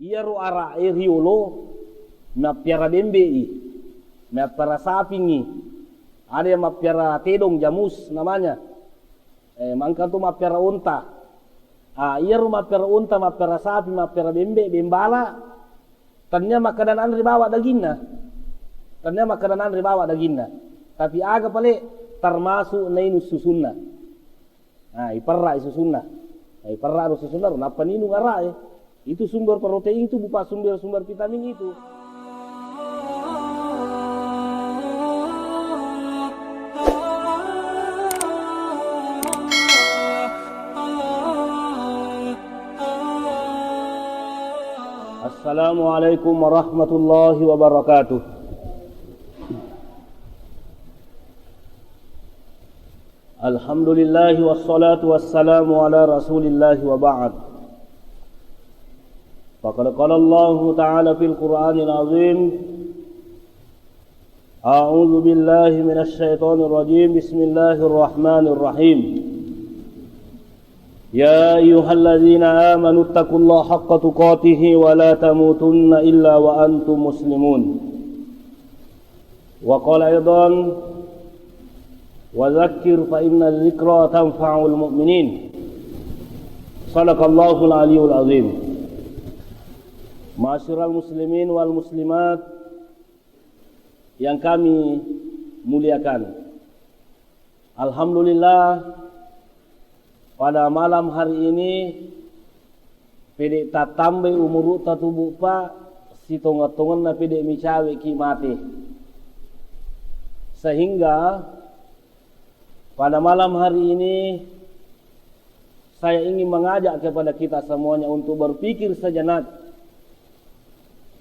Ia ro ara riolo na piara bembe i, na piara sapingi. Ada yang mapiara tedong jamus namanya. Mangka tu mapiara unta. Ia ro mapiara unta, mapiara sapi, mapiara bembe, bembala. Tanya makanan andre bawa dagingna. Tapi aga pale termasuk nainu susunna. Iparra susunna. Iparra susunna napa ninu ngara itu sumber protein itu bukan sumber vitamin itu. Assalamualaikum warahmatullahi wabarakatuh. Alhamdulillah wassalatu wassalamu ala rasulillah wa ba'd. Faqad qala Allah ta'ala fil Qur'anil azim. A'udzu billahi minasy syaithanir rajim. Bismillahirrahmanirrahim. Ya ayyuhalladzina amanu taqullaha haqqa tuqatih wa la tamutunna illa wa antum muslimun. Wa qala aidan wa dzakkir fa inna dzikra tanfa'ul mu'minin. Shadaqallahul aliyyul azim. Ma'asyiral muslimin wal muslimat yang kami muliakan. Alhamdulillah pada malam hari ini pede tatambe umur tatubu pa si tonga-tongan na pede micawe ki mati. Sehingga pada malam hari ini saya ingin mengajak kepada kita semuanya untuk berpikir sejenak.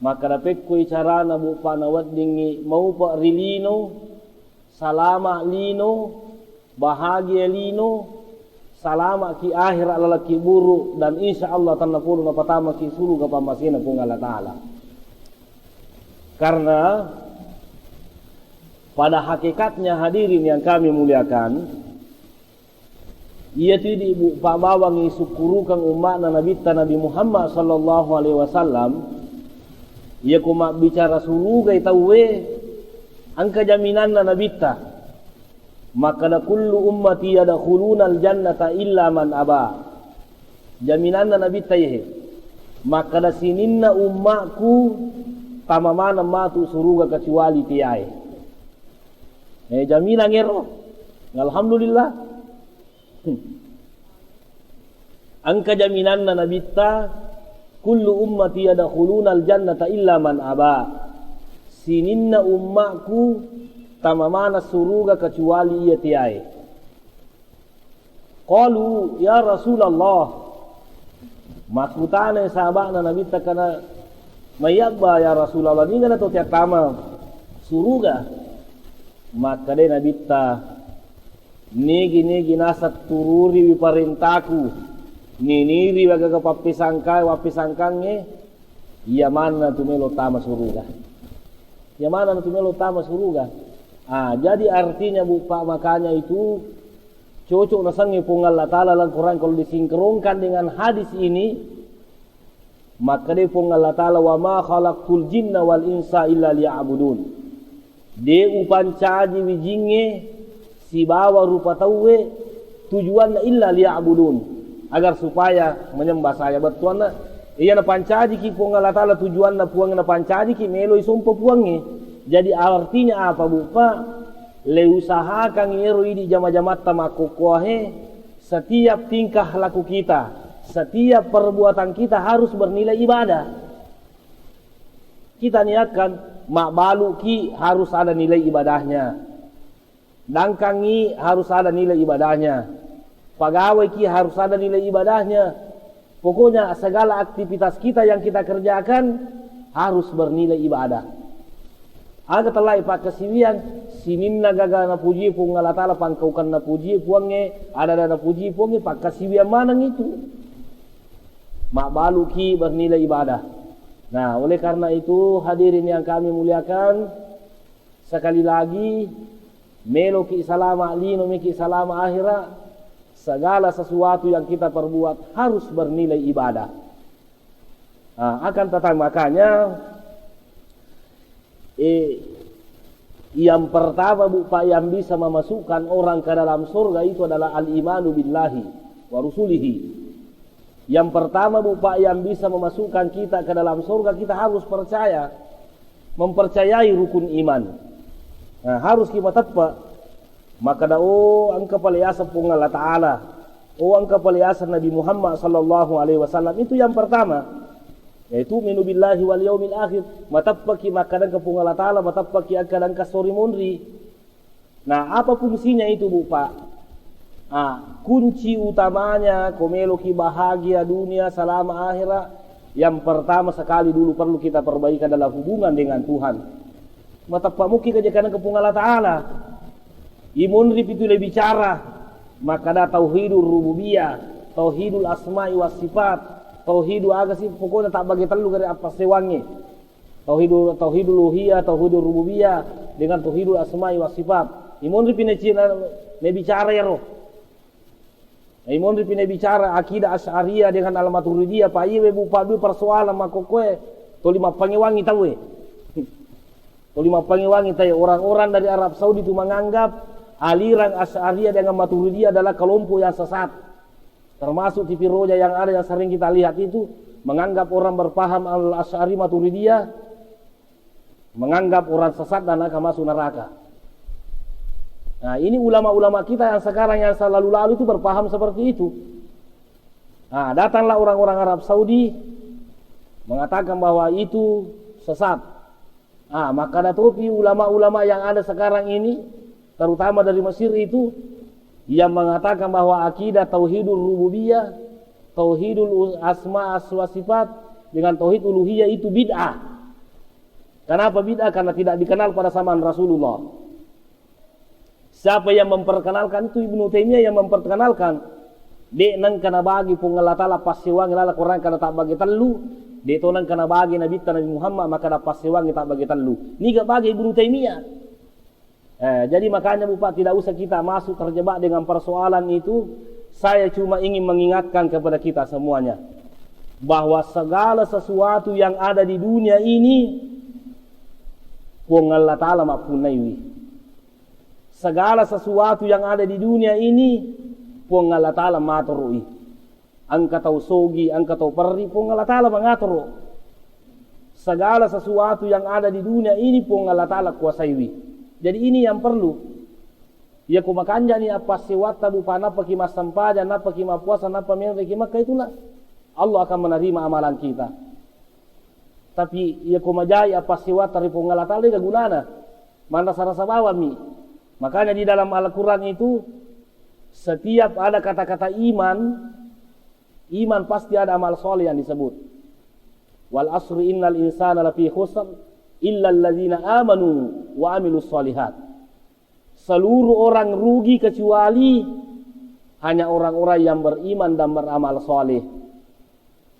Maka dapat ku cara na bupa na wadingi mau pa rilino, salama lino, bahagia lino, salama ki akhir ala ki buru dan insyaallah tanna pulu na patama ki suru ka pamasina kung Allah Ta'ala. Karena pada hakikatnya hadirin yang kami muliakan, ia tidak ibu pak bawang isukurukan umat Nabi Muhammad sallallahu alaihi wasallam. Ia kuma bicara suruga itawe angka jaminan nabita. Maka da kullu ummati yadkhuluna aljannata illa man aba. Jaminan nabita ye. Maka da sininna ummaku tamamana matu suruga kecuali tiai. Jaminan ngero. Alhamdulillah. Angka jaminan nabita kullu ummati yadkhuluna aljannata illa man aba. Sininna ummaku tamamana suruga kecuali ia tiai. Qalu ya Rasulullah. Maksudane sahabatna Nabi takana mayabba ya Rasulullah ni ngana to tiap tama suruga. Maka de Nabi ta nigi nasat tururi wiparintaku. Niniri waga wapisangkange iya mana tumelo tama suruga. Ya mana tumelo tama suruga. Jadi artinya bupa makanya itu cocok nasangi pung Allah Ta'ala dalam Quran kalau disinkronkan dengan hadis ini, maka dia pung Allah Ta'ala wa ma khalaqtul jinna wal insa illa liya'budun. De upancaji wijinge si bawa rupa tawe tujuannya illa liya'budun. Agar supaya menyembah saya betuana iya na pancaji ki pung Allah Ta'ala tujuan na puang na pancaji ki melo isompo puange. Jadi artinya apa bupa le usahakan ngero di jama-jamat tamakokohe setiap tingkah laku kita, setiap perbuatan kita harus bernilai ibadah. Kita niatkan mak balu ki harus ada nilai ibadahnya, dangkangi harus ada nilai ibadahnya, pegawai ki harus ada nilai ibadahnya. Pokoknya segala aktivitas kita yang kita kerjakan harus bernilai ibadah. Aga telah ipak kesiwian sininna gaga na puji pung Allah Ta'ala pangkaukan na puji puange ada na puji puange pak kesiwian manang itu mak baluki bernilai ibadah. Nah oleh karena itu hadirin yang kami muliakan, sekali lagi melo ki salama lino miki salama akhirat, segala sesuatu yang kita perbuat harus bernilai ibadah. Akan tetapi makanya yang pertama Pak yang bisa memasukkan orang ke dalam surga itu adalah al-imanu billahi wa rusulihi. Yang pertama Pak yang bisa memasukkan kita ke dalam surga, kita harus percaya, mempercayai rukun iman. Harus kita tepat. Maka angka paliasa pun Allah Ta'ala, angka paliasa Nabi Muhammad sallallahu alaihi wasallam, itu yang pertama. Yaitu minu billahi wal yaumil akhir, matapaki makanan kepung Allah Ta'ala, matapaki akadan kasori monri. Nah, apa fungsinya itu Pak? Kunci utamanya komeloki bahagia dunia selama akhirat, yang pertama sekali dulu perlu kita perbaikan adalah hubungan dengan Tuhan. Matapamuki kejakanan kepung Allah Ta'ala, imonri itu lebih bicara, maka ada tauhidul rububiyah, tauhidul asma'i was sifat, tauhidul aga sih pokoknya tak bagi telu dari apa sewangi. Tauhidul uluhiyah, tauhidul rububiyah dengan tauhidul asma'i was sifat. Imon ripine cina ne bicara ya roh. Imon ripine bicara akidah Asy'ariyah dengan al-Maturidiyah, pa iwe bu padu persoalan makokoe to lima pangewangi tahu e. To lima pangewangi tahu orang-orang dari Arab Saudi itu menganggap aliran Asy'ariyah dengan Maturidiyah adalah kelompok yang sesat. Termasuk TV Roja yang ada yang sering kita lihat itu menganggap orang berpaham al-Asy'ari Maturidiyah menganggap orang sesat dan akan masuk neraka. Nah, ini ulama-ulama kita yang sekarang yang selalu lalu itu berpaham seperti itu. Nah, datanglah orang-orang Arab Saudi mengatakan bahwa itu sesat. Maka datopi ulama-ulama yang ada sekarang ini, terutama dari Mesir itu, yang mengatakan bahwa akidah tauhidul rububiyah, tauhidul asma wa sifat dengan tauhid uluhiyah itu bid'ah. Kenapa bid'ah? Karena tidak dikenal pada zaman Rasulullah. Siapa yang memperkenalkan itu? Ibnu Taimiyah yang memperkenalkan. Dek nang kana bagi pun Allah Ta'ala pasiwang lala Quran kana tak bagi telu. Dek to nang kana bagi Nabi Muhammad maka da pasiwang tak bagi telu. Ni gak bagi Ibnu Taimiyah. Jadi makanya Bapak tidak usah kita masuk terjebak dengan persoalan itu. Saya cuma ingin mengingatkan kepada kita semuanya bahwa segala sesuatu yang ada di dunia ini pun Allah Ta'ala mapunaiwi. Segala sesuatu yang ada di dunia ini pun Allah Ta'ala maturui. Angka tau sogi, angka tau perri pun Allah Ta'ala mengatur. Segala sesuatu yang ada di dunia ini pun Allah Ta'ala kuasaiwi. Jadi ini yang perlu. Ya kumakanja ni apa sewata bupa napa kima sampaja, napa kima puasa, napa menre kima itulah Allah akan menerima amalan kita. Tapi ya kumajai apa sewata ripong Allah Ta'ala gunana. Mana sarasa bawa mi. Makanya di dalam Al-Quran itu setiap ada kata-kata iman pasti ada amal soleh yang disebut. Wal asri innal insana lafi khusr illa alladzina amanu wa amilus solihat. Seluruh orang rugi kecuali hanya orang-orang yang beriman dan beramal soleh.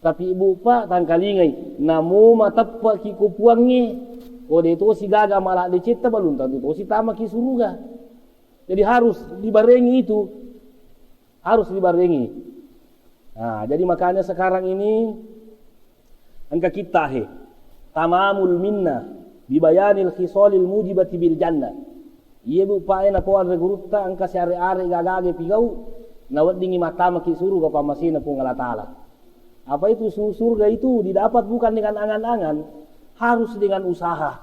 Tapi ibu pak tangkalingai namo matappa ki kupuangi ode itu si gaga malah dicipta balun tentu itu si tama ki suruga. Jadi harus dibarengi itu. Harus dibarengi. Nah, jadi makanya sekarang ini angka kita tamamul minna bibayanil khisalil mujibati bil jannah. Iya bu paena poan regurutta angka siare-are gagage pigau nawat dingi mata maki suruh ka pamasina pun Allah Ta'ala. Apa itu surga itu didapat bukan dengan angan-angan, harus dengan usaha.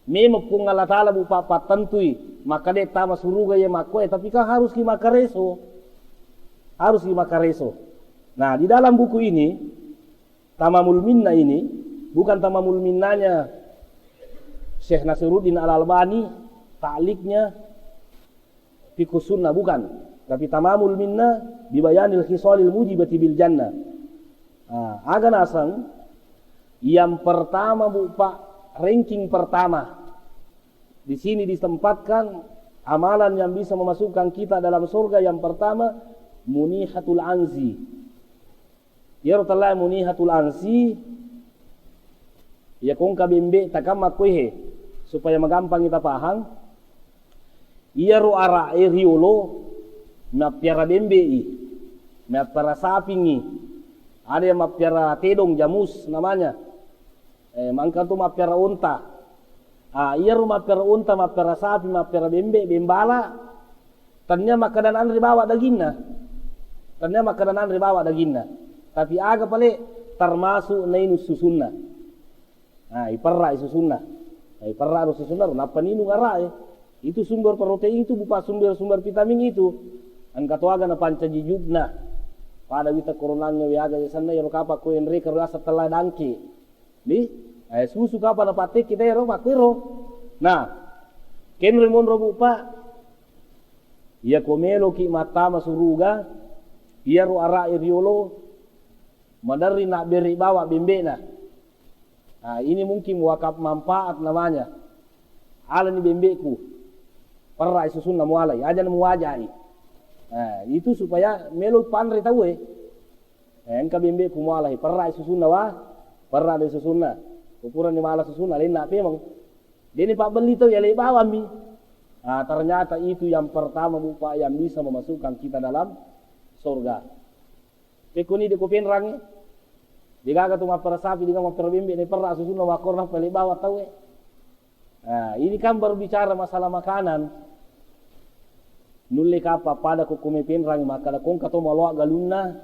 Memang pun Allah Ta'ala bu papa tentui maka dia tama surga ya makoe tapi kan harus kimakareso. Harus kimakareso. Nah, di dalam buku ini Tamamul Minna ini bukan Tamamul Minnanya Syekh Nasiruddin Al-Albani, ta'liknya Fiqhus Sunnah bukan, tapi Tamamul Minna bibayanil khisalil mujibati bil jannah. Aga nasang yang pertama Bu Pak, ranking pertama. Di sini ditempatkan amalan yang bisa memasukkan kita dalam surga. Yang pertama munihatul anzi. Ya Rasulullah munihatul anzi. Ya kong kabimbe takama kuhe supaya magampang kita paham. Iya ro ara riolo na piara bembe i. Na para sapingi. Ada yang mapiara tedong, jamus namanya. Mangka tu mapiara unta. Iya rumah mapiara unta, mapiara sapi, mapiara bembe, bembala. Tanya makanan ribawa dagingna. Tanya makanan ribawa dagingna. Tapi aga pale termasuk nainu susunna. Iparra susunna. Iparra susunna. Napa ninu ngarai? Itu sumber protein itu bupa sumber vitamin itu. Angkatuaga na panca jijubna. Pada wita koronanya wiaga sana yaro kapa ko enre karo setelah dangki. Di susu kapa na pate kita yaro makwiro. Nah, kenre mon robu pa. Ia komelo ki mata masuruga. Ia ro ara iriolo. Madari nak beri bawa bembena. Ini mungkin wakaf manfaat namanya. Ala ni bembeku. Perra susun na mualai, aja na muwajai. Itu supaya melo panre tahu engka bembe kumala perra susunna wa perra de susunna ukuran ni mala susunna lain na memang deni pak beli tu ya le bawa mi ternyata itu yang pertama bupa yang bisa memasukkan kita dalam surga pekuni de kopen rangi digaga tu ma perra sapi dengan ma perra bembe ni perra susunna wa korna pele bawa tahu ini kan berbicara masalah makanan. Nulle kapa pada ko kume penrang maka kong kato malo galunna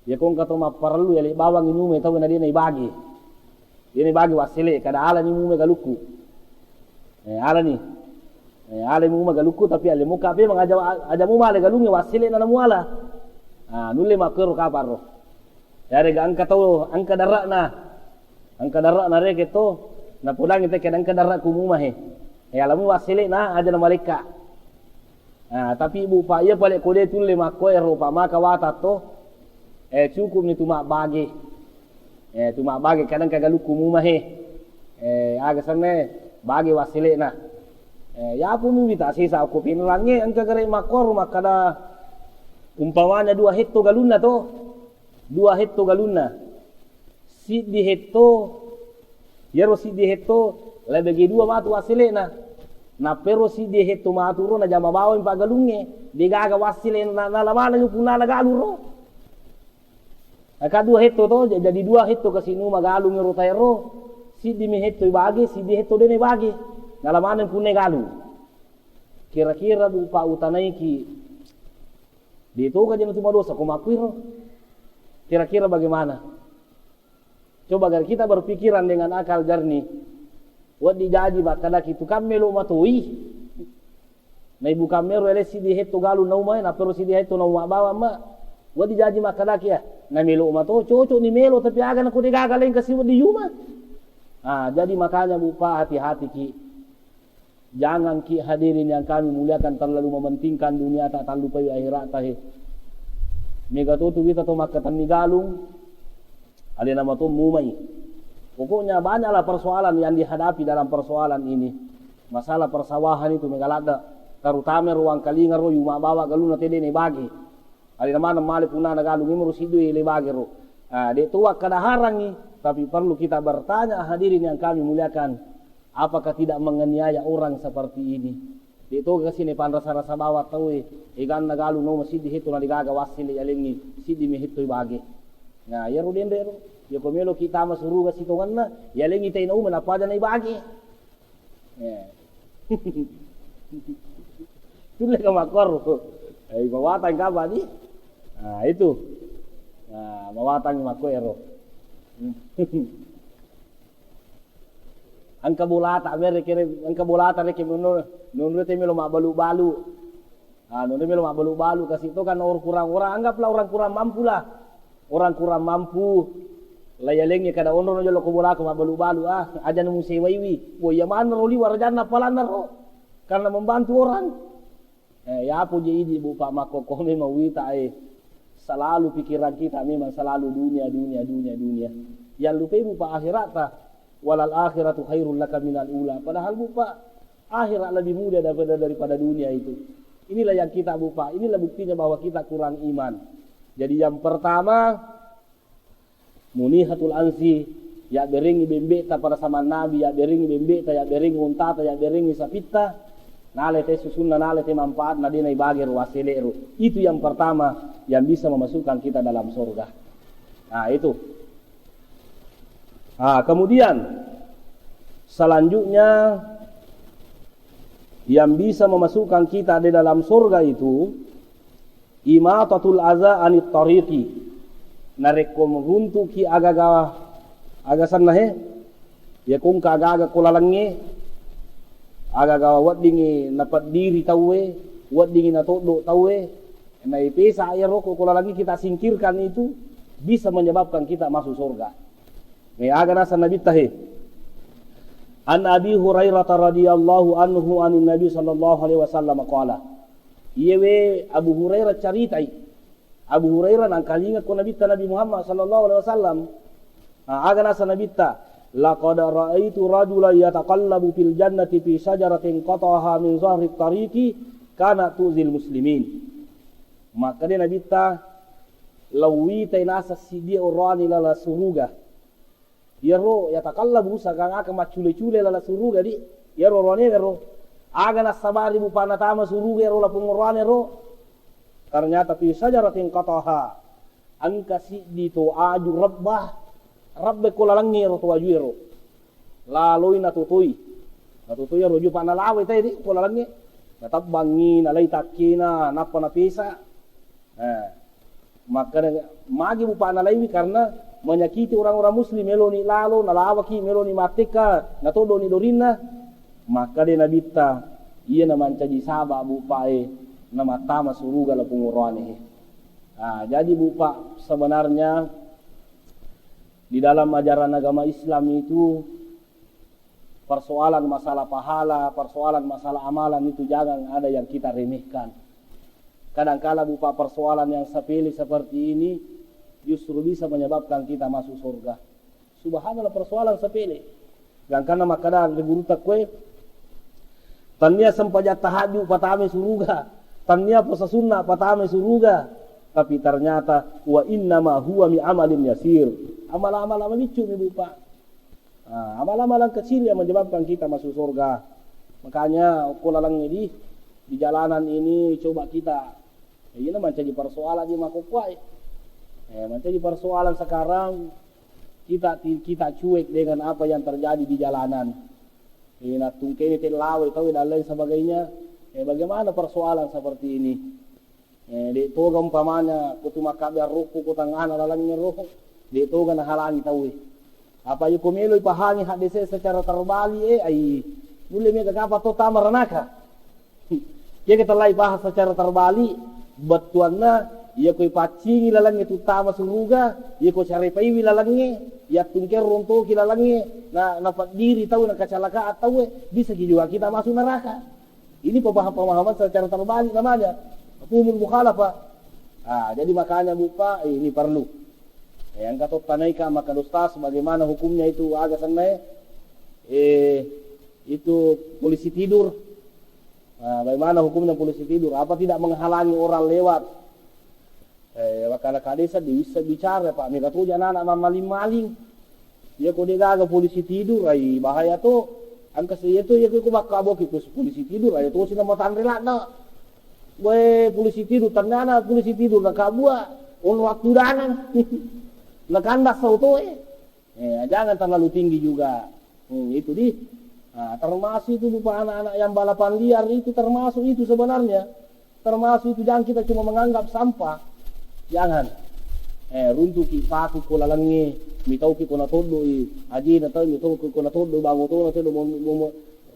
ya kong kato ma perlu ya le bawang inume taw na dia na ibagi wasile kada ala ni mume galuku ala ni ala mume galuku tapi ale muka pe mang aja mu male galunge wasile na muala nulle makero kapa ro yare ga angka taw angka darak na re keto na pulang ite kedang angka darak ku mumah alamu wasile na aja na malika. Tapi ibu pak ia balik kode tulle makko Eropa maka wata to cukup ni tumak bagi tumak bagi kadang kagak luku mumah aga sana bagi wasile na ya pun minta sisa aku pinrange angka gere makor makada umpamanya 2 hekto galunna to 2 hekto galunna si di hekto yero si di hekto lebih 2 matu wasile na pero si di heto maturo na jama bawa impa galunge digaga wasile na lamana yung puna na galuro aka 2 heto to jadi 2 heto kasi numa galung ro tayro si di mi heto ibagi si di heto dene bagi na lamana yung puna galu kira-kira bupa utanay ki dito ka dyan tumadosa kumakwiro kira-kira bagaimana coba agar kita berpikiran dengan akal jernih wadi jaji bakada kitu kamelo matoi na ibu kamero ele si di heto galu na umay na pero si di heto na bawa ma wadi jaji makada kia na melo mato coco ni melo tapi aga na kude gagaling kasi wadi yuma jadi makanya bupa hati-hati ki jangan ki hadirin yang kami muliakan terlalu mementingkan dunia tak terlupa akhirat tahe mega tutu kita to makatan ni galung ale nama to mumai. Pokoknya banyaklah persoalan yang dihadapi dalam persoalan ini. Masalah persawahan itu megalada. Terutama ruang kalinga ro yuma bawa galuna tede ne bagi. Ali mana male punana galu ngimru sidu le bagi ro. De tuak kada harangi tapi perlu kita bertanya hadirin yang kami muliakan, apakah tidak menganiaya orang seperti ini? De to ke sini pan rasa-rasa bawa tahu igan na galu no masih dihitu na digaga wasile yalengi sidi me hitu bagi. Nah, ya ro dende ro. Ya komelo kita masuruga sitongan na ya lengi tay na uman apa na ibagi tulle ka makor mawatang ka ba ni itu mawatang makoero angka bulata reke menurut melo mabalu-balu nunre melo mabalu-balu kasi itu kan orang anggaplah orang kurang mampu lah orang kurang mampu layalengnya kada ono no jolo ko bola ko mabalu-balu aja nemu sewaiwi boya mana roli warjana palana ro karena membantu orang ya apa je idi bu pak makoko memang wita selalu pikiran kita memang selalu dunia yang lupa bu pak akhirat walal akhiratu khairul laka minal ula padahal bu pak akhirat lebih mudah daripada dunia itu. Inilah yang kita bu pak inilah buktinya bahwa kita kurang iman. Jadi yang pertama munihatul ansi ya beringi bembeta pada sama nabi ya beringi bembeta ya beringi untata ya beringi sapita nale te susunna nale te manfaat na dinai bagir waseleru itu yang pertama yang bisa memasukkan kita dalam surga Nah itu. Nah, kemudian selanjutnya yang bisa memasukkan kita di dalam surga itu imatatul aza anit tariqi, narekom runtuki aga sanna he ya kung aga kulalangi aga wadingi napat diri tawe wadingi na todo tawe na ipesa ya roko kulalangi kita singkirkan itu bisa menyebabkan kita masuk surga. Me aga nasa nabi tahe an Abi Hurairah radhiyallahu anhu anin Nabi sallallahu alaihi wasallam qala yewe Abu Hurairah caritai Abu Hurairah nang kalinga ko Nabi Muhammad sallallahu alaihi wasallam aga nasa nabi ta laqad ra'aitu rajulan yataqallabu fil jannati fi syajaratin qataha min zahri tariqi kana tuzil muslimin. Maka dia Nabi ta lawita nasa sidia urani lala suruga yaro yataqallabu sagang aka macule-cule lala suruga di yaro rone yaro aga na sabari bupana tama suruga yaro la pungurane ro ternyata fi syajaratin qataha angkasi di to aju rabbe kulalangi ro to aju yaro lalu natutui yaro ju pana lawe tay di kulalangi natabbangi nalai takina napa napisa maka magi bupana laiwi karena menyakiti orang-orang muslim meloni lalo nalawaki meloni mateka natodo ni dorina maka de nabita iya na mancaji saba bupae na matama suruga la pungurane. Jadi bupa sebenarnya di dalam ajaran agama Islam itu persoalan masalah pahala, persoalan masalah amalan itu jangan ada yang kita remehkan. Kadang-kala bupa persoalan yang sepele seperti ini justru bisa menyebabkan kita masuk surga. Subhanallah persoalan sepele. Dan karena makadang guru takwe tania sempajat tahajud patame suruga, tania puasa sunnah patame suruga, tapi ternyata wa inna ma huwa mi amalin yasir. Amal-amal lucu nih bupa. Amal-amalan kecil yang menyebabkan kita masuk surga. Makanya kulalang ini di jalanan ini coba kita ini mencari persoalan di makokwai. Mencari persoalan sekarang kita cuek dengan apa yang terjadi di jalanan. Nak tungkeni telawe tahu dan lain sebagainya. Bagaimana persoalan seperti ini? Di toga umpamanya kutu makabiar ruku kutangana lalangnya ruku. Di toga na halangi tahu. Apa yu kumelo ipahangi hadise secara terbali ai mulai mega kapa to tamaranaka. Kita lai bahas secara terbali batuanna ia ko ipacingi lalangi tu tama suruga ia ko cari paiwi lalangi ia tungker ronto ki lalangi na napat diri tahu na kacalaka atau bisa juga kita masuk neraka. Ini pemahaman secara terbalik namanya hukumul mukhalafah. Jadi makanya bupa ini perlu yang kata tanaika maka ustaz bagaimana hukumnya itu agak senai itu polisi tidur. Bagaimana hukumnya polisi tidur? Apa tidak menghalangi orang lewat? Wakala kadesa bisa bicara Pak. Mereka tuh jangan anak maling-maling. Ya kau degaga polisi tidur, ay bahaya tuh. Angka saya tuh ya kau bakal boki polisi tidur, ay tuh sih nama tandre lah nak. Gue polisi tidur, ternyata polisi tidur nak kabua, on waktu danan. Nak kandas tuh jangan terlalu tinggi juga. Itu di. Termasuk itu beberapa anak-anak yang balapan liar itu termasuk itu sebenarnya. Termasuk itu jangan kita cuma menganggap sampah. Jangan. Runtuki paku kulalangi, mitauki kona todo aji na tahu mitauki kona todo bangoto na todo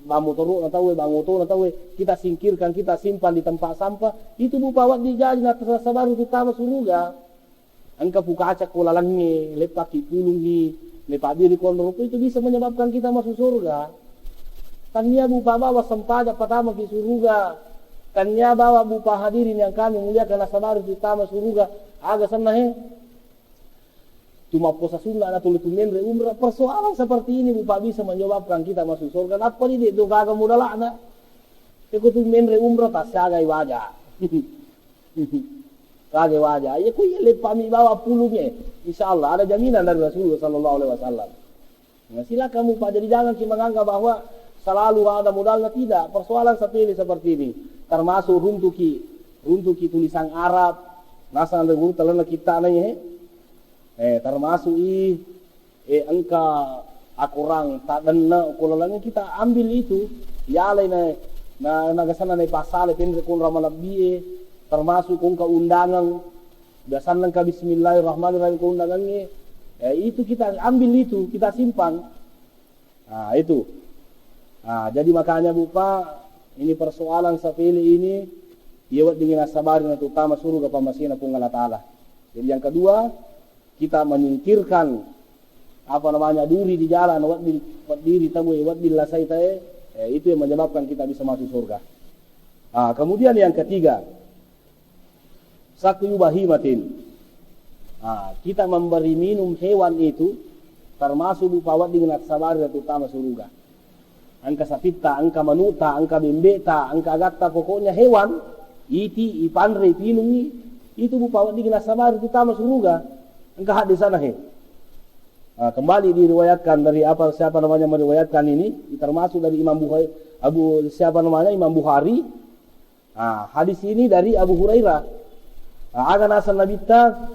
bamotoru na tahu bangoto na tahu kita singkirkan kita simpan di tempat sampah itu bupawat dijadi na sabar itu tama suruga. Angka pukaca kulalangi, lepaki pulungi, lepadiri kondor itu bisa menyebabkan kita masuk surga. Tanya bupa bawa sempaja pertama ke surga. Tanya bawa bupa hadirin yang kami muliakan nasabar utama surga. Agak senah cuma puasa sunnah atau menre umrah persoalan seperti ini bupa bisa menyebabkan kita masuk surga. Apa ni itu kagak mudah lah nak. Ikut menre umrah tak sagai wajah. Kagak wajah. Ya kau lepami bawa pulungnya. Insyaallah ada jaminan dari Rasulullah sallallahu alaihi wasallam. Nah, silakan bupa jadi jangan cuma menganggap bahwa selalu ada modalnya tidak. Persoalan sepele seperti ini. Termasuk runtuki tulisan Arab. Nasa anda guru telan kita nanya. Termasuk engka akurang tak denna ukulolanya kita ambil itu ya lain na nagasana na pasal pendre kun ramalabie termasuk kung kaundangan dasan lang ka bismillahirrahmanirrahim kaundangannya itu kita ambil itu kita simpan. Itu jadi makanya Bupa ini persoalan sepele ini iawat dengan sabarin atau utama surga pamasina pun Allah Ta'ala. Jadi yang kedua kita menyingkirkan duri di jalan wat diri tamu wat dilasai tae itu yang menyebabkan kita bisa masuk surga. Kemudian yang ketiga sakyu bahimatin. Kita memberi minum hewan itu termasuk Bupa wat dengan sabarin atau utama surga. Angka sapita, angka manuta, angka bembeta, angka agatta, pokoknya hewan iti ipanre pinungi itu Bupa wat dengan sabarin atau utama surga. Angka hadis sana kembali diriwayatkan dari siapa namanya meriwayatkan ini termasuk dari Imam Bukhari Imam Bukhari. Hadis ini dari Abu Hurairah. Akan asal nabita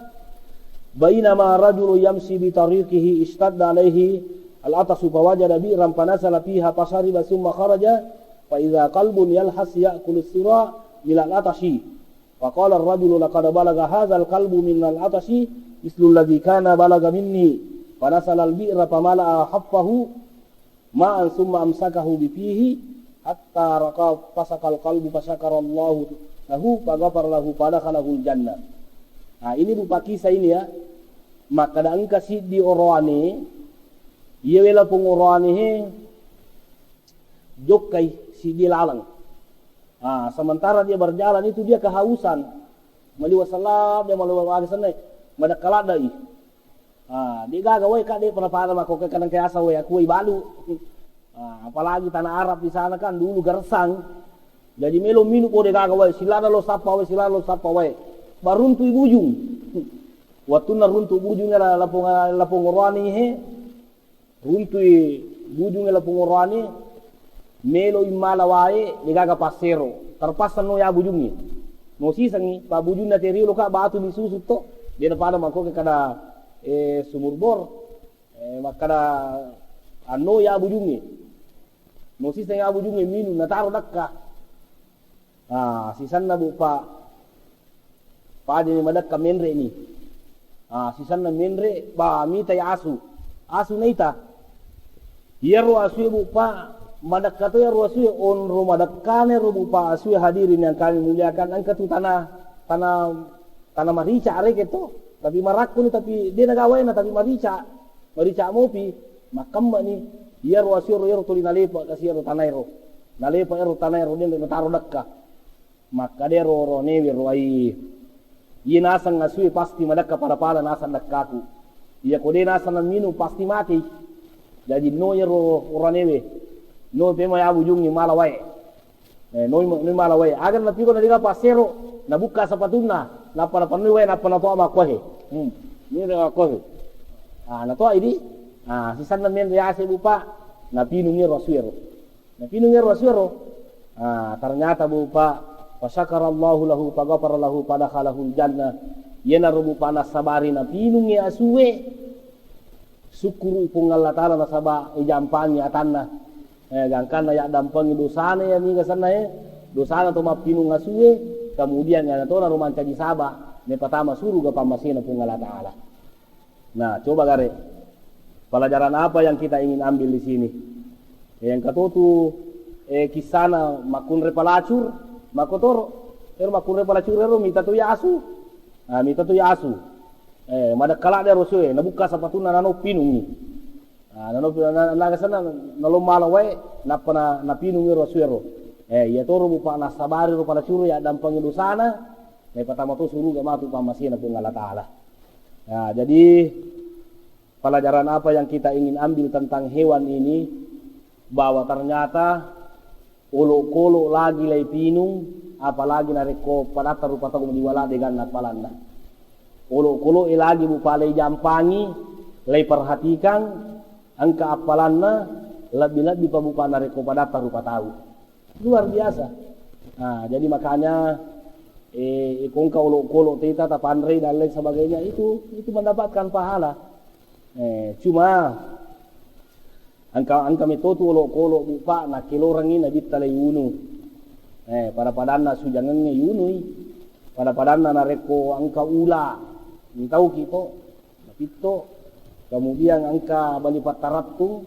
bainama rajulu yamsi bi tariqihi ishtadda alaihi al-atasu fawajada bi'ran fanasala fiha fasariba summa kharaja fa idza qalbun yalhas ya'kulu as-sira min al-atashi wa qala ar-rajulu laqad balagha hadha al-qalbu min al-atashi mislu alladhi kana balagha minni fanasala al-bi'ra famala'a haffahu ma'an summa amsakahu bi fihi hatta raqa fasaqal qalbu fasakara Allahu lahu faghafara lahu fadakhalahu al-jannah. Ini Bupa kisah ini ya. Maka da angka si di oroane iya wela pung oroane jokai si di lalang. Sementara dia berjalan itu dia kehausan. Maliwasalab dia maliwasa sana madakaladai. Dia gagawai kak dia pernah pada mako ke kadang keasa we aku balu. Apalagi tanah Arab di sana kan dulu gersang. Jadi melo minu ko dia gagawai silada lo sapa we. Baruntu ibujung. Waktu naruntu bujungnya lapung orani runtu bujungnya lapung orani melo imala wae digaga pasero terpasan no ya bujungnya no sisangi pa bujungna teri lo ka batu bisusu to dia pada mako ke kada sumur bor makada ano ya bujungnya no sisangi ya bujungnya minu na taro dakka sisanna Bupa pada madak kamenre ini sisan na menre ba mita ya asu naita yero asu Bupa madak kato yero asu on ro madakkane ro Bupa asu hadirin yang kami muliakan angka tu tanah marica areke to tapi marakun tapi dia nagawai na tapi marica mopi makamba ni yero asu ro tulina lepa kasi yero tanairo nalepa yero tanairo dia nataro dakka maka dia ro newi ro ai iya nasan ngasui pasti madakka para nasan dakkaku iya kode nasan minu pasti mati jadi no yero oranewe no pema ya bujungi malawai no malawai agar na piko na diga pasero na buka sapatuna na panui we na panato amakohe ni na kohe na to ini sisan na men ya se Bupa na pinungi rasuero ternyata Bupa fasyakarallahu lahu faghafara lahu fadakhalahu jannah yena rubu pana sabari na pinungi asuwe syukuru ipung Allah Ta'ala na saba ijampangi atanna gangkana ya dampangi dosana ya miga sana dosana to mapinung asuwe kemudian ya to na rumanca di saba ne pertama suruh ga pamasina pung Allah Ta'ala. Nah coba gare pelajaran apa yang kita ingin ambil di sini yang katotu kisana makunre palacur makotor makunre palacur mita tu ya asu madakala de rosue nabuka sapatuna nano pinungi nano nagasana nalo malawai na pinungi rosuero ya toro Bupa na sabari ro palacur ya dampangi dosana pertama tu suruh ga matu pamasina pun Allah Ta'ala. Jadi pelajaran apa yang kita ingin ambil tentang hewan ini bahwa ternyata olo-kolo lagi lay pinung apalagi nareko padata rupa tago diwala dengan napalanda olo-kolo lagi Bupa lay jampangi lay perhatikan angka apalanna lebih-lebih pa Bupa nareko padata rupa tahu luar biasa. Jadi makanya Kung kaulok-ulok tita tapandre dan lain sebagainya itu mendapatkan pahala. Cuma angka metotu ulok-ulok bupa na kilorangin na bitalay unu. Pada padanna sujangannya yunui. Pada padanna nareko angka ula. Tahu kita napito. Kemudian angka balipat taratu.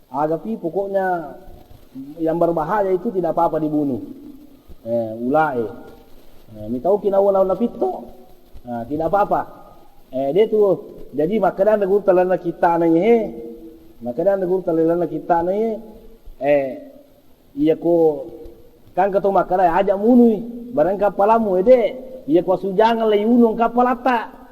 Agapi pokoknya yang berbahaya itu tidak apa-apa dibunuh. Tahu kinawalaw na pito. Tidak apa-apa. Dia tuh jadi makanan nagur talana kita na makanan nagur talana kita na iya ko kan kato makanan aja munui barang kapalamu iya ko sujangan lay unong kapalata.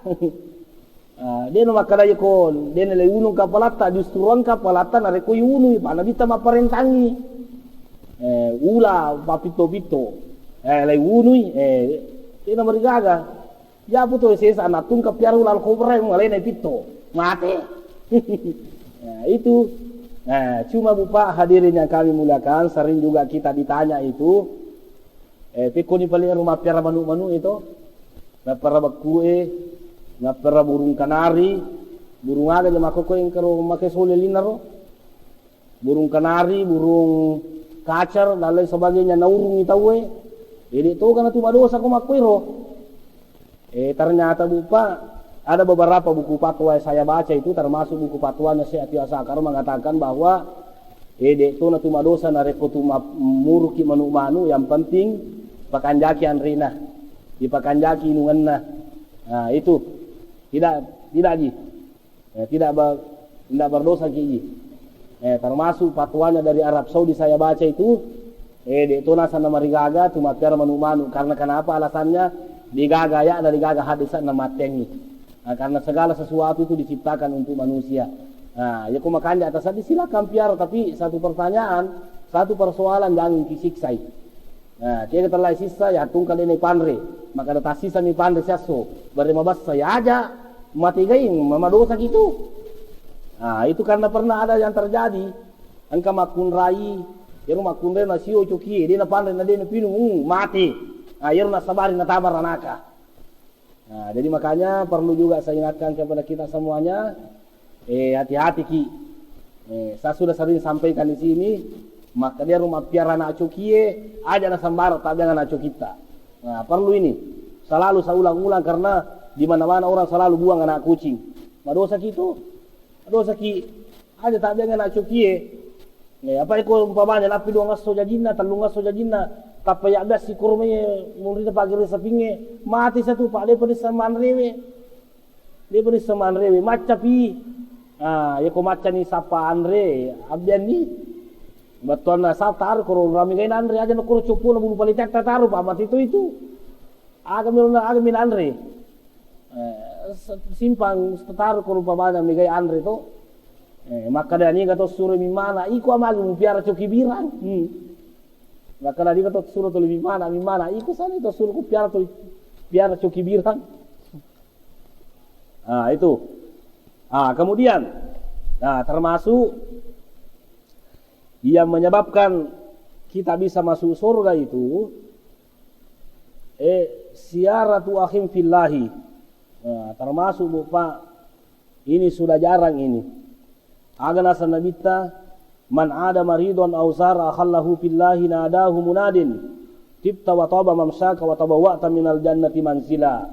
Dia no makanan ko dia lay unong kapalata justru ang kapalata na reko unui pana bita maparentangi. Ula papito-pito. Lay unui ina marigaga ya puto sesa anatung kapiaru lal kobra yang ngalay na pito mati. Itu cuma bupa hadirin yang kami muliakan, sering juga kita ditanya itu peko ni paling rumah piara manu-manu itu na para bakue na para burung kanari burung aga jama koko yang karo make sole linaro burung kanari burung kacar dan lain sebagainya naurung itawe. Jadi itu kan cuma dosa ko makwiro. Ternyata bupa ada beberapa buku fatwa yang saya baca itu termasuk buku fatwanya Syekh Atiya Sakar mengatakan bahwa itu na cuma dosa na reko tuma muruki manu-manu yang penting pakanjaki anrina di pakanjaki inunganna. Itu tidak ji. Tidak berdosa ki. Termasuk fatwanya dari Arab Saudi saya baca itu itu nasa na marigaga tumapiara manu-manu karena kenapa alasannya digaga ya dari gaga hadisan na matengi. Karena segala sesuatu itu diciptakan untuk manusia. Ya kumakanya atas tadi silakan piara tapi satu pertanyaan, satu persoalan jangan kisiksai. Dia terlai sisa ya tungkal ini pandre, maka ada tasisa mi pandre siaso, beremabas saya aja mati gaing mama dosa gitu. Itu karena pernah ada yang terjadi. Angka makun rai, yang makun rai nasio coki, dia na pandre na dia na pinu mati. Yang na sabari na tabar anaka. Jadi makanya perlu juga saya ingatkan kepada kita semuanya, hati-hati ki. Saya sudah sering sampaikan di sini, maka dia rumah piara anak cokie, aja na sambar tapi jangan anak kita. Perlu ini. Selalu saya ulang-ulang karena di mana-mana orang selalu buang anak kucing. Madosa gitu, madosa ki, aja tak jangan anak cokie. Apa itu umpamanya napi dua ngaso jajina, talung ngaso jajina. Tapi ya biasa si kurmanya murida pagi resapinge mati satu pak dia pada saman rewe maca pi ya ko maca ni sapa andre abdian ni batuan na sap tar ko rami gain andre aja no ko cupu na bulu palitak taru pak mati itu agam andre simpang taru ko rupa bana migai andre to maka dia ni gato suruh mi mana iko amagi piara coki birang maka tadi kata suruh tu lebih mana, ikut sana itu suruh biar coki birang. Itu. Kemudian, termasuk yang menyebabkan kita bisa masuk surga itu, siaratu akhim fillahi. Termasuk bupa, ini sudah jarang ini. Agana sanabita. Man ada maridon aw zara khallahu fillahi nadahu munadin tibta wa taba mamsaka wa tabawata minal jannati manzila.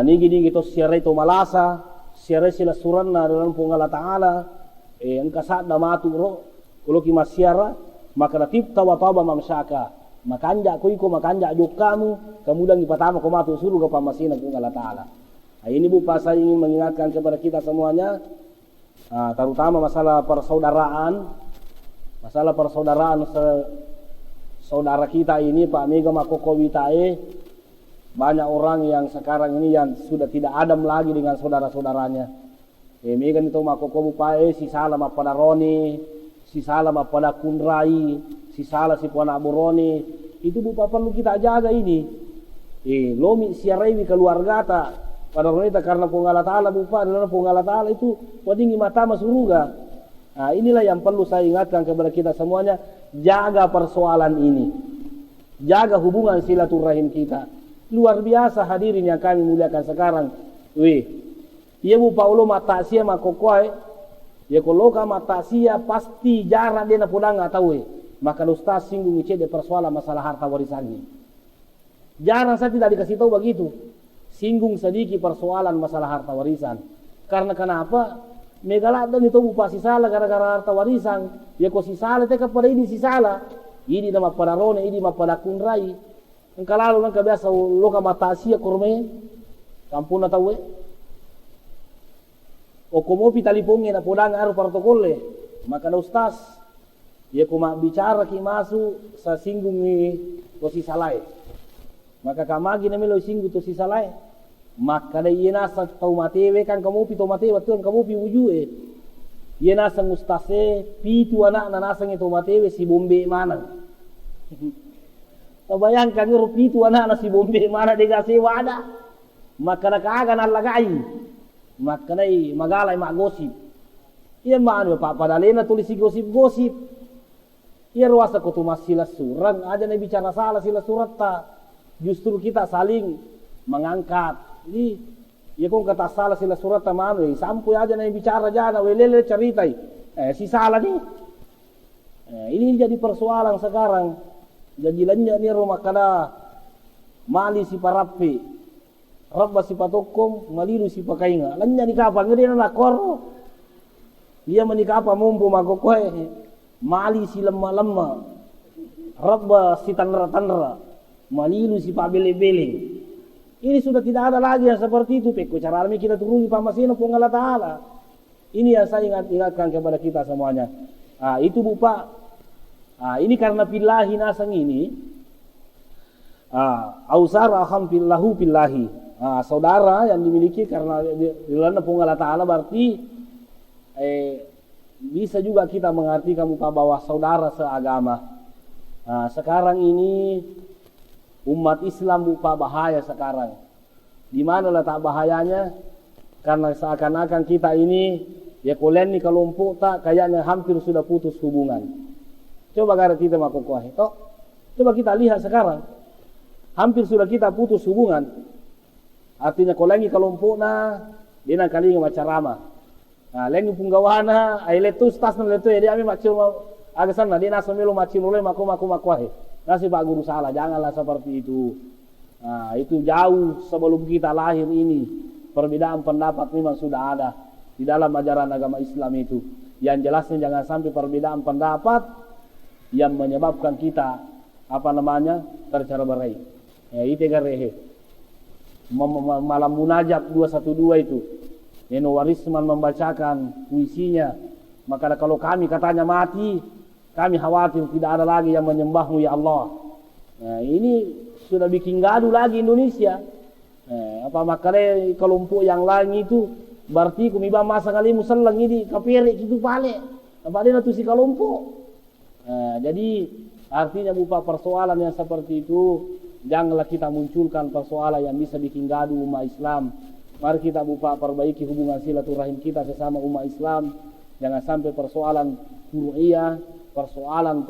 Nigi to siarai to malasa siarai sila suranna dalam pungala ta'ala engka saat matu ro kulo ki masiara maka tibta wa taba mamsaka makanja ko iko makanja kamu kemudian ipatama ko matu surga pamasina pungala ta'ala. Ini Bu saya ingin mengingatkan kepada kita semuanya. Terutama masalah persaudaraan saudara kita ini Pak Mega Makoko Witae, banyak orang yang sekarang ini yang sudah tidak adem lagi dengan saudara-saudaranya. Mega itu Makoko Bupae si salam pada Roni, si salam pada Kunrai, si salah si Puan Abu Roni, itu Bupa perlu kita jaga ini. Lomi siarewi keluarga ta pada wanita karena punggala ta'ala bupa adalah punggala ta'ala itu wadingi mata masuruga. Inilah yang perlu saya ingatkan kepada kita semuanya, jaga persoalan ini. jaga hubungan silaturahim kita. Luar biasa hadirin yang kami muliakan sekarang. Iya bu Paulo matasia makokoy, ya kalau ka matasia pasti jarak dia na pulang nggak tahu. Maka ustaz singgung de persoalan masalah harta warisannya. Jarang saya tidak dikasih tahu begitu. Singgung sedikit persoalan masalah harta warisan. Karena kenapa? Megaladan itu bupa si salah gara-gara harta warisan. Ya kok si salah teka pada ini si salah. Ini nama pada rone, ini nama pada kunrai. Engkau lalu nangka biasa loka matasia korme. Kampung na tahu o komopi talipongnya na podang aru protokolle. Maka na ustaz, ya kuma bicara ki masu sa singgung ni ko si salai. Maka kamagi na melo singgung to si salai. Maka da iya nasa tau matewe kan kamopi tau matewe tuan kamopi wujue. Iya nasa ustaze pitu anak na nasa ngi tau matewe si bombe mana. Bayangkan ngero pitu anak na si bombe mana dega sewa ada. Maka na kaagan alagai. Maka na magalay magosip. Iyan maano pa padalena tulis si gosip-gosip. Iya ruasa ko tumas sila surang ada na bicara salah sila surat ta. Justru kita saling mengangkat. Ini ya kung kata salah sila surat ta maano sampu aja na bicara jana welele ceritai. Si salah nih. Ini jadi persoalan sekarang. Jadi lanya ni rumah kada mali si parapi, rabba si patokom, malilu si pakainga. Lanya ni kapa ngeri na lakor. Dia menikapa mumpu magokoy, mali si lemma-lemma, rabba si tanra-tanra, malilu si pabele-bele. Ini sudah tidak ada lagi yang seperti itu. Peko cara kita turuni pamasina pun Allah Ta'ala. Ini yang saya ingatkan kepada kita semuanya. Itu Bu Pak. Ini karena pillahi nasang ini ausara akham pillahu pillahi. Saudara yang dimiliki karena dilana pun Allah Ta'ala berarti bisa juga kita mengerti kamu bahwa saudara seagama. Sekarang ini umat Islam buka bahaya sekarang. Di mana letak bahayanya? Karena seakan-akan kita ini ya kolen ni kelompok tak kayaknya hampir sudah putus hubungan. Coba gara kita makokoh. Coba kita lihat sekarang. Hampir sudah kita putus hubungan. Artinya kalau lagi kelompok na dia nak kali macam ramah. Lagi punggawana ai letus tas na letu dia ami macam agak sana dia nasa melo macam oleh mako. Nasi Pak Guru salah, janganlah seperti itu. Itu jauh sebelum kita lahir ini. Perbedaan pendapat memang sudah ada di dalam ajaran agama Islam itu. Yang jelasnya jangan sampai perbedaan pendapat yang menyebabkan kita tercerai-berai. Itu garehe. Malam munajat 212 itu. Neno Warisman membacakan puisinya. Maka kalau kami katanya mati, kami khawatir tidak ada lagi yang menyembahmu ya Allah. Ini sudah bikin gaduh lagi Indonesia. Makanya kelompok yang lain itu berarti kumiba masa kali musallang ini kapere itu balik. Apa dia tu si kelompok. Jadi artinya bupa persoalan yang seperti itu janganlah kita munculkan persoalan yang bisa bikin gaduh umat Islam. Mari kita bupa perbaiki hubungan silaturahim kita sesama umat Islam. Jangan sampai persoalan furu'iyah, persoalan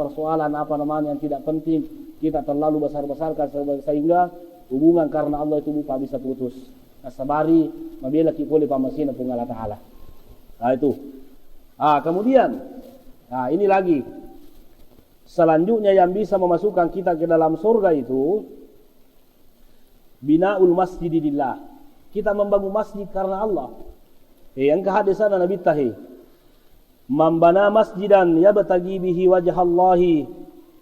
yang tidak penting kita terlalu besar-besarkan sehingga hubungan karena Allah itu bupa bisa putus. Sabari mabila kipole pamasina pun Allah Ta'ala. Itu. Kemudian ini lagi. Selanjutnya yang bisa memasukkan kita ke dalam surga itu binaul masjidillah. Kita membangun masjid karena Allah. Yang kehadisan Nabi Tahi. Membana masjidan yabtagi bihi wajhallahi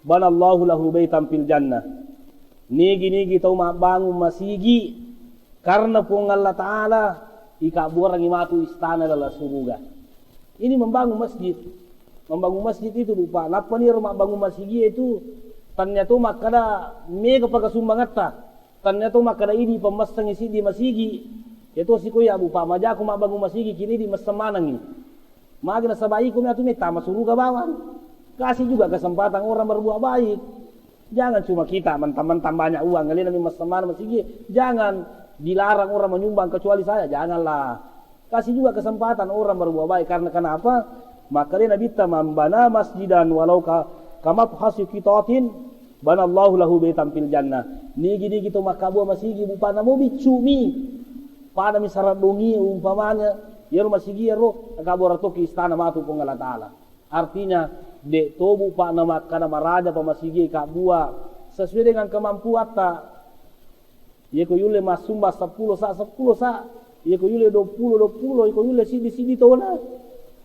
banallahu lahu baitan fil jannah. Nigi tau bangun masjid karena pun Allah Ta'ala ikaburang imatu istana dalam surga. Ini membangun masjid. Membangun masjid itu lupa. Napa ni rumah bangun masjid itu? Ternyata makada mega pagkasumbangat ta. Ternyata makada ini pemasang isi di masjid. Itu si kuya bupa maja aku bangun masjid kini di masamanang ini. Magna sabai ko tu meta masuruga bawan. Kasih juga kesempatan orang berbuat baik. Jangan cuma kita mentang-mentang banyak uang ngalih nami masaman masjid. Jangan dilarang orang menyumbang kecuali saya. Janganlah. Kasih juga kesempatan orang berbuat baik karena kenapa? Maka dia Nabi membana masjidan walau kamab hasil kitatin Banallahu lahu baitan fil jannah. Nigi to makabua masigi bupa namo bicumi. Pada misarat dongi umpamanya, ya masigi ro akabora to ki istana matu pong Allah taala. Artinya de tobu pa nama kana maraja pa masigi kabua sesuai dengan kemampuan ta. Ye ko yule masumba 10 sa, ye ko yule 20, ye ko yule sidi tona.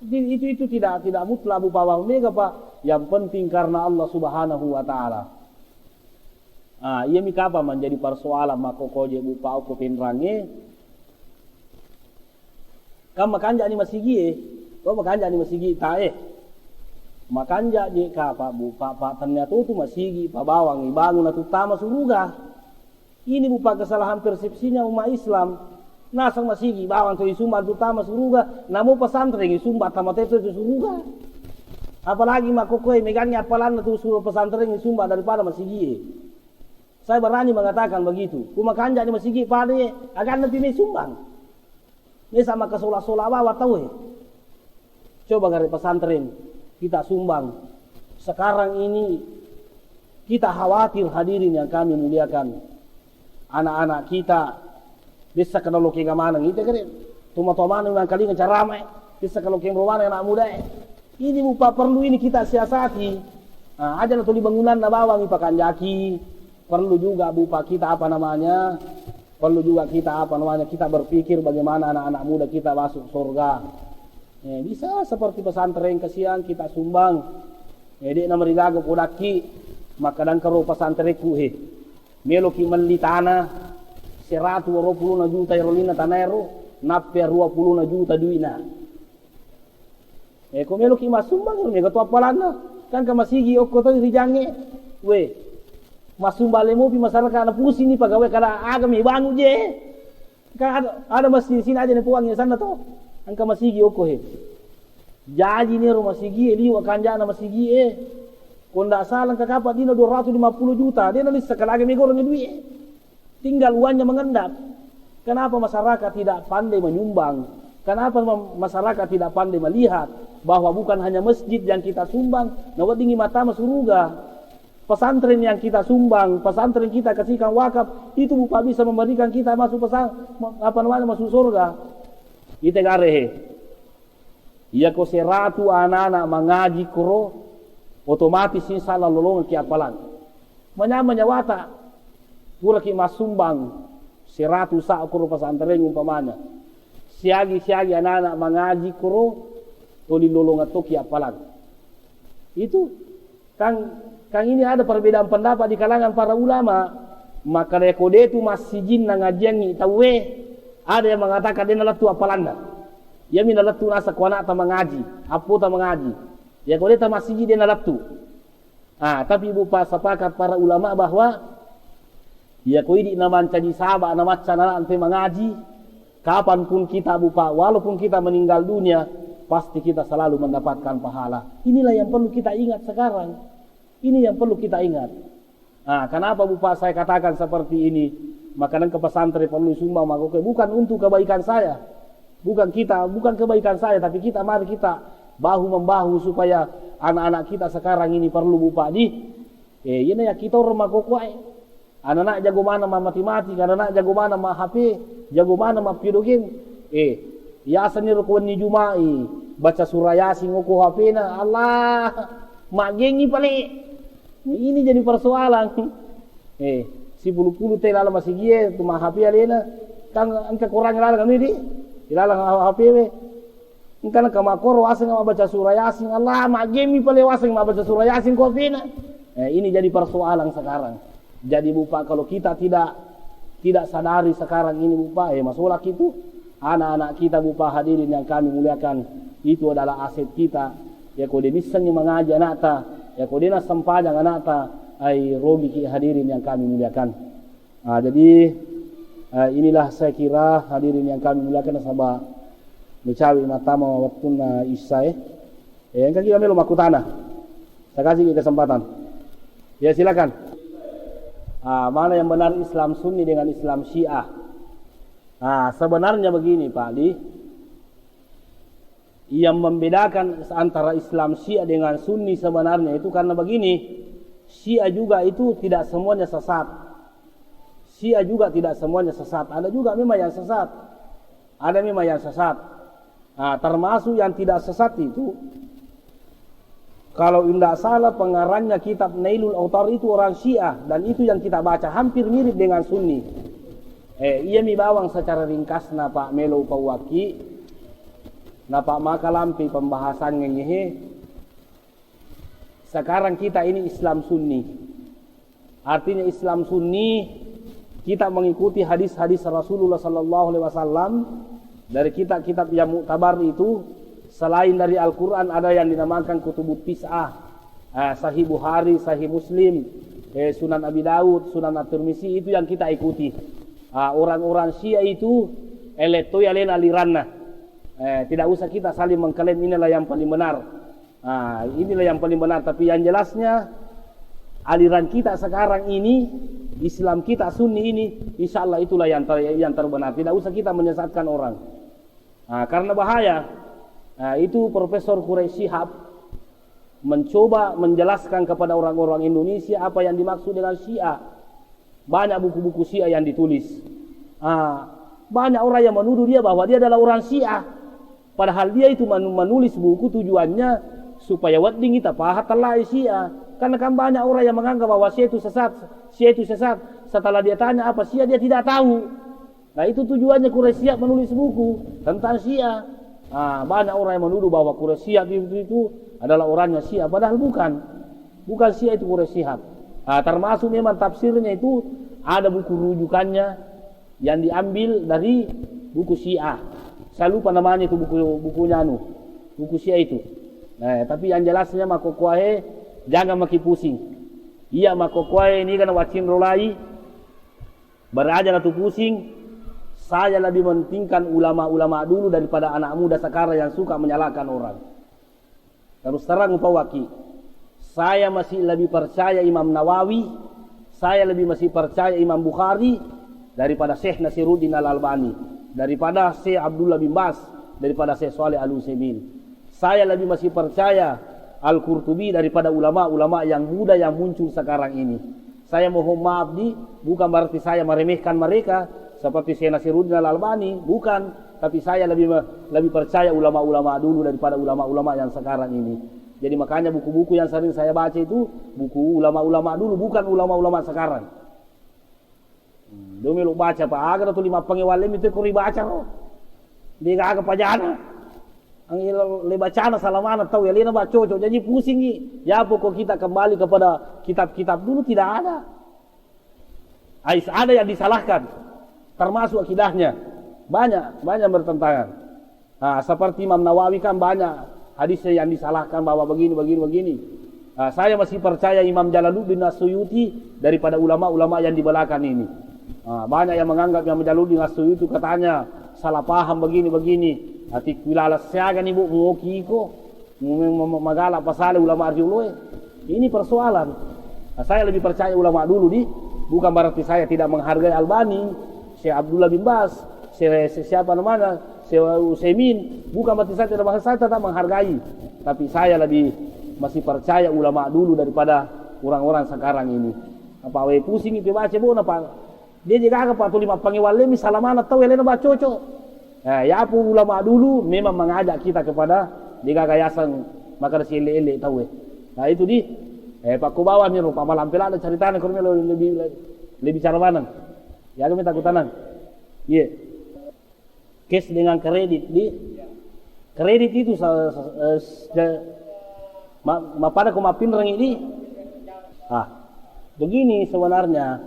Itu tidak mutlak bupa wang mega pak. Yang penting karena Allah Subhanahu wa taala. Ia mikapa menjadi persoalan makokoje bupa ko penrange. Kam makanja ni masigi makanja ni masigi tae. Makanja je kapa bupa ternyata itu masigi pa bawang ibangun atu tama suruga. Ini bupa kesalahan persepsinya umat Islam. Nasang masigi bawang tu isumba atu tama suruga, namo pesantren isumba tama tetu suruga. Apalagi makokoi megangnya apalan tu suruh pesantren isumba daripada masigi. Saya berani mengatakan begitu. Kumakanja ni masigi pade akan lebih sumbang. Ini sama kesola-sola bawa tahu. Coba dari pesantren kita sumbang. Sekarang ini kita khawatir hadirin yang kami muliakan. Anak-anak kita bisa kena loke gamana gitu kan. Tuma-tuma yang kali ngecaramai. Bisa kena loke rowana anak muda. Ini bupa perlu ini kita siasati. Aja na tuli bangunan na bawang ipakan jaki. Perlu juga bupa kita kita berpikir bagaimana anak-anak muda kita masuk surga. Bisa seperti pesantren kesian kita sumbang. Dek na marigago podaki makadang karo pesantrenku meloki meli tanah 120 na juta erolina tanero nape 20 na juta duina. Ko meloki masumbang mega to apalana kan ka masigi okko to rijange masumba lemo pi masyarakat na pusing ni pagawe kada agam ibanu je. Kan ada masih sini aja ni puangnya sana to. Angka masigi oko Jaji ni ro masigi liwa kanja na masigi Konda salang kakapa dina 250 juta. Dia nalis sekalagi megor ni duit. Tinggal uangnya mengendap. Kenapa masyarakat tidak pandai menyumbang? Kenapa masyarakat tidak pandai melihat bahwa bukan hanya masjid yang kita sumbang, nawat tinggi mata masuruga. Pesantren yang kita sumbang, pesantren kita kasihkan wakaf, itu bupa bisa memberikan kita masuk masuk surga. Ite garehe. Ia ko 100 anak-anak mengaji kuro, otomatis insya Allah lolongan ki apalan. Menyamanya wata, pura ki masumbang 100 sa kuro pesantren umpamanya. Siagi anak-anak mengaji kuro, toli lolongan to ki apalan. Itu Kang ini ada perbedaan pendapat di kalangan para ulama. Maka rekode itu masjid na ngajian tawe. Ada yang mengatakan dia nalatu apalanda. Ya min nalatu nasa kuana ta mengaji, apo ta mengaji. Ya kode ta masjid dia nalatu. Tapi bupa sepakat para ulama bahwa ya koi di naman caji saba na macan ante mengaji. Kapanpun kita bupa, walaupun kita meninggal dunia, pasti kita selalu mendapatkan pahala. Inilah yang perlu kita ingat sekarang. Ini yang perlu kita ingat. Kenapa bupa saya katakan seperti ini? Makanan ke pesantren perlu sumbang makoke bukan untuk kebaikan saya. Bukan kebaikan saya, tapi mari kita bahu membahu supaya anak-anak kita sekarang ini perlu bupa ini ya kita orang makoke. Anak-anak jago mana ma matematik, anak-anak jago mana ma HP, jago mana ma video game. Ya asalnya rukuan ni Jumai, baca surah Yasin ngoko HP na. Allah, mak gengi pale. Ini jadi persoalan. Si bulu-bulu teh lala masih gie tu mah HP alena. Kan angka kurang lala kami di. Lala HP we. Kan kamakoro asing ma baca surah Yasin. Allah mak gemi pale asing ma baca surah Yasin kofina. Ini jadi persoalan sekarang. Jadi bupa kalau kita tidak sadari sekarang ini bupa masalah itu anak-anak kita bupa hadirin yang kami muliakan itu adalah aset kita. Ya kode misalnya mengaji anak ta. Ya kodena sempajang anata ai rogi ki hadirin yang kami muliakan. Jadi inilah saya kira hadirin yang kami muliakan sabah mecawi matama waktuna isai. Yang kaki kami lo makutana. Saya kasih kesempatan. Ya silakan. Mana yang benar Islam Sunni dengan Islam Syiah? Sebenarnya begini Pak Ali. Yang membedakan antara Islam Syiah dengan Sunni sebenarnya itu karena begini. Syiah juga itu tidak semuanya sesat. Syiah juga tidak semuanya sesat. Ada juga memang yang sesat. Ada memang yang sesat. Nah, termasuk yang tidak sesat itu, kalau tidak salah pengarangnya kitab Nailul Autar itu orang Syiah, dan itu yang kita baca hampir mirip dengan Sunni. Ia mi bawang secara ringkas na Pak Melo Pawaki, na Pak Makalampi pembahasannya nyehe. Sekarang kita ini Islam Sunni. Artinya Islam Sunni, kita mengikuti hadis-hadis Rasulullah sallallahu alaihi wasallam dari kitab-kitab yang muktabar itu. Selain dari Al-Quran ada yang dinamakan Kutubut Tis'ah, Sahih Bukhari, Sahih Muslim, Sunan Abi Daud, Sunan At-Tirmizi, itu yang kita ikuti. Orang-orang Syiah itu eletoy alen aliranna. Tidak usah kita saling mengklaim inilah yang paling benar. Inilah yang paling benar, tapi yang jelasnya aliran kita sekarang ini, Islam kita Sunni ini, insya Allah itulah yang terbenar. Tidak usah kita menyesatkan orang. Karena bahaya. Itu Profesor Quraisy Shihab mencoba menjelaskan kepada orang-orang Indonesia apa yang dimaksud dengan Syiah. Banyak buku-buku Syiah yang ditulis. Banyak orang yang menuduh dia bahwa dia adalah orang Syiah. Padahal dia itu menulis buku tujuannya supaya wading kita paham telah Syiah. Karena kan banyak orang yang menganggap bahwa Syiah itu sesat. Syiah itu sesat. Setelah dia tanya apa Syiah, dia tidak tahu. Nah, itu tujuannya Quraisy Shihab menulis buku tentang Syiah. Banyak orang yang menuduh bahwa Quraisy Shihab itu adalah orangnya Syiah, padahal bukan Syiah itu Quraisy Shihab. Termasuk memang tafsirnya itu ada buku rujukannya yang diambil dari buku Syiah. Saya lupa namanya itu bukunya buku Syiah itu. Tapi yang jelasnya makokuahe jangan makin pusing. Iya makokuahe ini kan wacin rolai beraja atau pusing. Saya lebih mementingkan ulama-ulama dulu daripada anak muda sekarang yang suka menyalahkan orang. Terus terang Pawaki, saya masih lebih percaya Imam Nawawi, saya lebih masih percaya Imam Bukhari daripada Syekh Nasiruddin Al-Albani, daripada Syekh Abdullah bin Bas, daripada Syekh Shalih Al-Utsaimin. Saya lebih masih percaya Al-Qurtubi daripada ulama-ulama yang muda yang muncul sekarang ini. Saya mohon maaf bukan berarti saya meremehkan mereka seperti Syekh Nasiruddin Al-Albani, bukan, tapi saya lebih percaya ulama-ulama dulu daripada ulama-ulama yang sekarang ini. Jadi makanya buku-buku yang sering saya baca itu buku ulama-ulama dulu, bukan ulama-ulama sekarang. Demi lu baca Pak agar tu 5 pengewalim itu kuri baca loh. Dia gak agak pajana. Ang le bacana salamana tahu ya lena baca cocok jadi pusing ni. Ya pokok kita kembali kepada kitab-kitab dulu tidak ada. Ada yang disalahkan. Termasuk akidahnya banyak bertentangan. Seperti Imam Nawawi kan banyak hadisnya yang disalahkan bahwa begini. Saya masih percaya Imam Jalaluddin As-Suyuti daripada ulama-ulama yang di belakang ini. Banyak yang menganggap Imam Jalaluddin As-Suyuti katanya salah paham begini. Hati wilala siaga ni bu ngoki ko magala pasal ulama arjuloe. Ini persoalan. Saya lebih percaya ulama dulu bukan berarti saya tidak menghargai Albani, Syekh Abdullah bin Bas, siapa namanya, Syekh Utsaimin, bukan berarti saya tidak menghargai, saya tetap menghargai. Tapi saya lebih masih percaya ulama dulu daripada orang-orang sekarang ini. Apa we pusing itu baca bu napa? Dia juga agak patuh 5 pengewalim salamana tahu elena baca cocok. Ya pun ulama dulu memang mengajak kita kepada jika gayasan maka ele tahu. Nah itu Pak Kubawa nih Pak Malampela ada ceritanya kurang lebih cara mana? Ya kami takut tanang. Iya. Kes dengan kredit kredit itu pada kumapin orang ini. Begini sebenarnya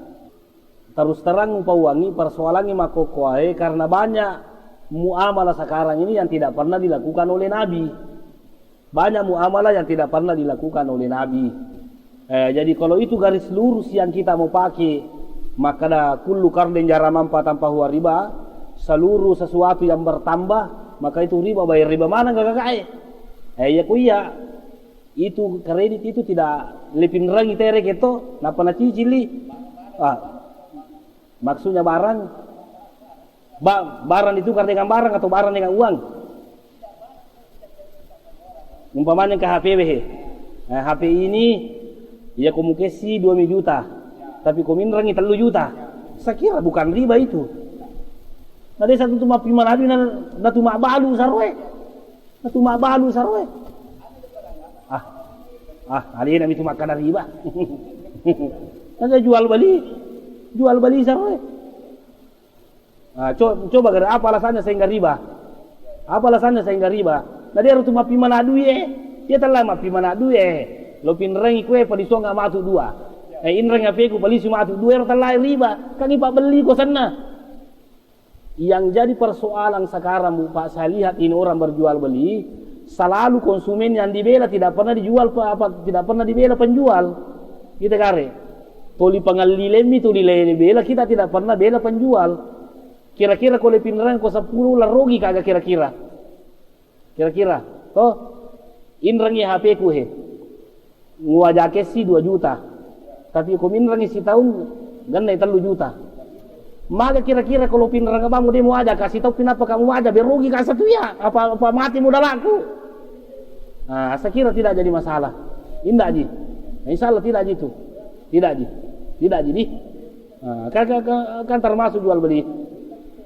terus terang Pauwangi persoalannya makokoae karena banyak muamalah sekarang ini yang tidak pernah dilakukan oleh Nabi. Banyak muamalah yang tidak pernah dilakukan oleh Nabi. Jadi kalau itu garis lurus yang kita mau pakai, maka dah kullu qardin jara manfa tanpa huwa riba, seluruh sesuatu yang bertambah maka itu riba. Bayar riba mana enggak ya kuya itu kredit itu tidak lepin rangi tere keto napa na cicili. Maksudnya barang ditukar dengan barang atau barang dengan uang. Umpamanya ke HP HP ini Ya kamu kesi 2 juta, tapi kamu inrangi 3 juta. Saya kira bukan riba itu. Nade satu tu mapi mana na tu mak balu sarwe. Na tu mak balu sarwe. Ali na itu makan riba. Nade jual beli sarwe. Coba gara apa alasannya saya enggak riba? Apa alasannya saya enggak riba? Nade ru tu mapi mana duye. Dia telah mapi mana duye. Lo pinrengi kue pa di songa matu 2. Inreng ape ku beli cuma matu 2 telah riba. Kan ipa beli ko sana. Yang jadi persoalan sekarang Pak, saya lihat ini orang berjual beli, selalu konsumen yang dibela tidak pernah dijual tidak pernah dibela penjual. Kita kare. Toli pangalilemi toli lele bela, kita tidak pernah bela penjual. Kira-kira kalau pinreng ko 10 lah rugi kagak kira-kira. Kira-kira. Toh inrengi HP ku he. Nguajake si 2 juta. Tapi ko minrengi si tahun ganna 3 juta. Maka kira-kira kalau pinreng kamu dia mau aja kasih tahu kenapa kamu aja berugi kan satu ya apa mati mudah laku. Nah, saya kira tidak jadi masalah. Indah ji. Nah, insyaallah tidak gitu. Tidak jadi. Nah, kan termasuk jual beli.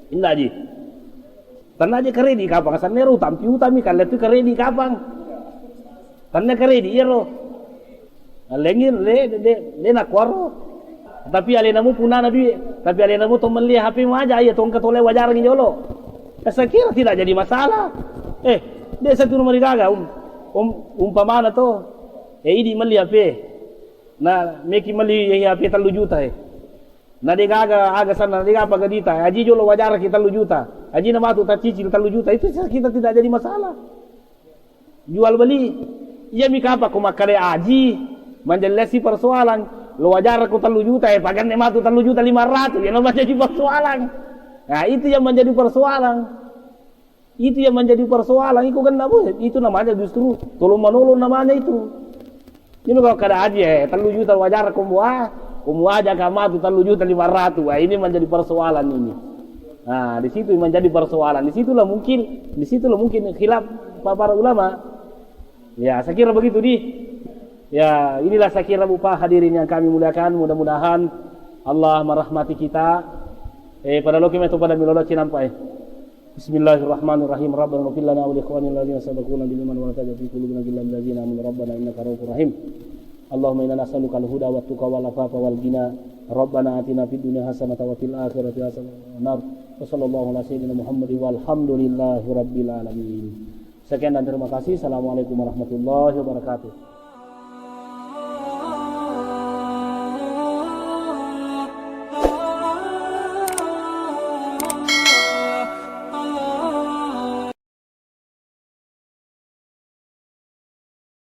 Indah ji. Tanah aja kredi kapang sanero tampi utami kan letu kredi kapang. Tanah kredi ya ro. Lengin le nak waro. Tapi alenamu punana duit. Tapi alenamu to meli HP mu aja ya tong ketole wajar ngi jolo. Saya kira tidak jadi masalah. Dia satu nomor gaga umpamana to. Ini meli HP. Nah, meki meli HP 3 juta Nah dia aga sana dia apa gadita. Aji jolo wajar kita 3 juta. Aji nama tu tak cicil 3 juta itu kita tidak jadi masalah. Jual beli. Ya mika apa kumakare aji. Menjelasi persoalan lo wajar aku 3 juta pagan nema tu 3 juta 500 ya nama jadi persoalan. Nah itu yang menjadi persoalan. Itu kan itu namanya justru tolong menolong namanya itu. Ini kalau kada aja 3 juta wajar kamu aja kamu tu 3 juta 500. Wah ini menjadi persoalan ini. Nah di situ menjadi persoalan. Di situlah mungkin khilaf para ulama. Ya saya kira begitu Ya, inilah saya kira Bapak hadirin yang kami muliakan. Mudah-mudahan Allah merahmati kita. Pada lokim itu pada milolo cinampai. Bismillahirrahmanirrahim. Rabbana ighfir lana wa li ikhwanina alladhina sabaquna bil iman wa la taj'al fi qulubina ghillan lil ladzina amanu rabbana innaka ra'ufur rahim. Allahumma inna nas'aluka al-huda wat tuqa wal afafa wal ghina. Rabbana atina fid dunya hasanatan wa fil akhirati hasanatan wa qina adzabannar. Wa sallallahu ala sayyidina Muhammadin walhamdulillahi rabbil alamin. Sekian dan terima kasih. Assalamualaikum warahmatullahi wabarakatuh.